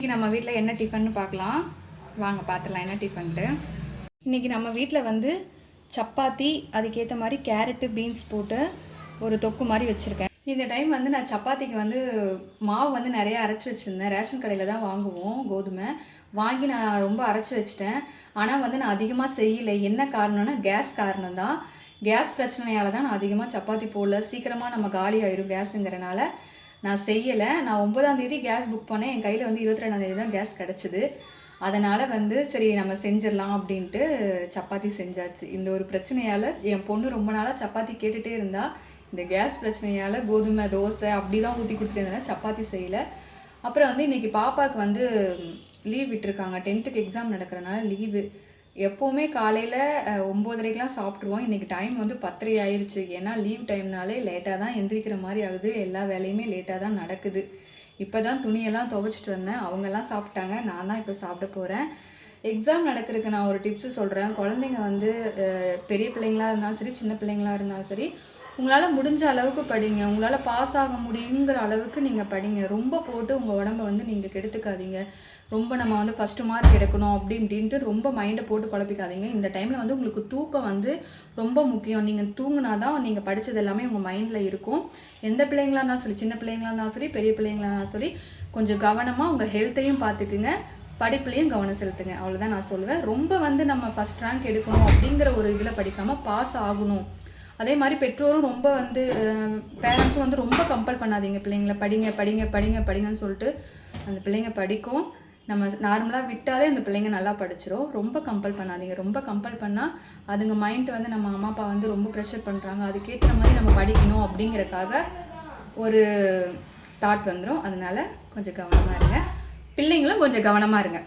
இன்றைக்கி நம்ம வீட்டில் என்ன டிஃபன்னு பார்க்கலாம் வாங்க பார்த்துடலாம் என்ன டிஃபன்ட்டு. இன்றைக்கி நம்ம வீட்டில் வந்து சப்பாத்தி, அதுக்கேற்ற மாதிரி கேரட்டு பீன்ஸ் போட்டு ஒரு தொக்கு மாதிரி வச்சுருக்கேன். இந்த டைம் வந்து நான் சப்பாத்திக்கு வந்து மாவு வந்து நிறையா அரைச்சி வச்சுருந்தேன். ரேஷன் கடையில் தான் வாங்குவோம் கோதுமை. வாங்கி நான் ரொம்ப அரைச்சி வச்சிட்டேன். ஆனால் வந்து நான் அதிகமாக செய்யலை. என்ன காரணம்னா கேஸ் காரணம் தான். கேஸ் பிரச்சனையால் தான் நான் அதிகமாக சப்பாத்தி போடல. சீக்கிரமாக நம்ம காலி ஆயிடும் கேஸுங்கிறனால நான் செய்யலை. நான் 9ஆம் தேதி கேஸ் புக் பண்ணேன். என் கையில் வந்து 22ஆம் தேதி தான் கேஸ் கிடச்சிது. அதனால் வந்து சரி நம்ம செஞ்சிடலாம் அப்படின்ட்டு சப்பாத்தி செஞ்சாச்சு. இந்த ஒரு பிரச்சனையால் என் பொண்ணு ரொம்ப நாளாக சப்பாத்தி கேட்டுகிட்டே இருந்தா. இந்த கேஸ் பிரச்சனையால் கோதுமை தோசை அப்படி தான் ஊற்றி கொடுத்துட்டு இருந்தேன், சப்பாத்தி செய்யலை. அப்புறம் வந்து இன்றைக்கி பாப்பாவுக்கு வந்து லீவ் விட்டுருக்காங்க. 10th exam நடக்கிறனால leave. எப்போவுமே காலையில் 9:30க்கெலாம் சாப்பிட்ருவோம். இன்றைக்கி டைம் வந்து 10:30 ஆயிடுச்சு. ஏன்னா லீவ் டைம்னாலே லேட்டாக தான் எந்திரிக்கிற மாதிரி ஆகுது. எல்லா வேலையுமே லேட்டாக தான் நடக்குது. இப்போ தான் துணியெல்லாம் துவைச்சிட்டு வந்தேன். அவங்கெல்லாம் சாப்பிட்டாங்க. நான் தான் இப்போ சாப்பிட போகிறேன். எக்ஸாம் நடக்கிறதுக்கு நான் ஒரு டிப்ஸு சொல்கிறேன். குழந்தைங்க வந்து பெரிய பிள்ளைங்களாக இருந்தாலும் சரி, சின்ன பிள்ளைங்களாக இருந்தாலும் சரி, உங்களால் முடிஞ்ச அளவுக்கு படிங்க. உங்களால் பாஸ் ஆக முடியுங்கிற அளவுக்கு நீங்கள் படிங்க. ரொம்ப போட்டு உங்கள் உடம்பை வந்து நீங்கள் கெடுத்துக்காதீங்க. ரொம்ப நம்ம வந்து ஃபஸ்ட்டு மார்க் எடுக்கணும் அப்படின்ட்டு ரொம்ப மைண்டை போட்டு குழப்பிக்காதீங்க. இந்த டைமில் வந்து உங்களுக்கு தூக்கம் வந்து ரொம்ப முக்கியம். நீங்கள் தூங்கினா தான் நீங்கள் படித்தது எல்லாமே உங்கள் மைண்டில் இருக்கும். எந்த பிள்ளைங்களாக இருந்தாலும் சரி, சின்ன பிள்ளைங்களாக இருந்தாலும் சரி, பெரிய பிள்ளைங்களாக இருந்தாலும் சரி, கொஞ்சம் கவனமாக உங்கள் ஹெல்த்தையும் பார்த்துக்குங்க, படிப்புலையும் கவனம் செலுத்துங்க. அவ்வளோதான் நான் சொல்லுவேன். ரொம்ப வந்து நம்ம ஃபஸ்ட் ரேங்க் எடுக்கணும் அப்படிங்கிற ஒரு இதில் படிக்காமல் பாஸ் ஆகணும். அதே மாதிரி பெற்றோரும் ரொம்ப வந்து பேரண்ட்ஸும் வந்து ரொம்ப கம்பல் பண்ணாதீங்க பிள்ளைங்கள. படிங்க படிங்க படிங்க படிங்கன்னு சொல்லிட்டு அந்த பிள்ளைங்க படிக்கும். நம்ம நார்மலாக விட்டாலே அந்த பிள்ளைங்க நல்லா படிச்சிடும். ரொம்ப கம்பல் பண்ணாதீங்க. ரொம்ப கம்பல் பண்ணால் அதுங்க மைண்ட் வந்து நம்ம அம்மா அப்பா வந்து ரொம்ப ப்ரெஷர் பண்ணுறாங்க, அதுக்கேற்ற மாதிரி நம்ம படிக்கணும் அப்படிங்கிறக்காக ஒரு தாட் வந்துடும். அதனால் கொஞ்சம் கவனமாக இருங்க. பிள்ளைங்களும் கொஞ்சம் கவனமாக இருங்க.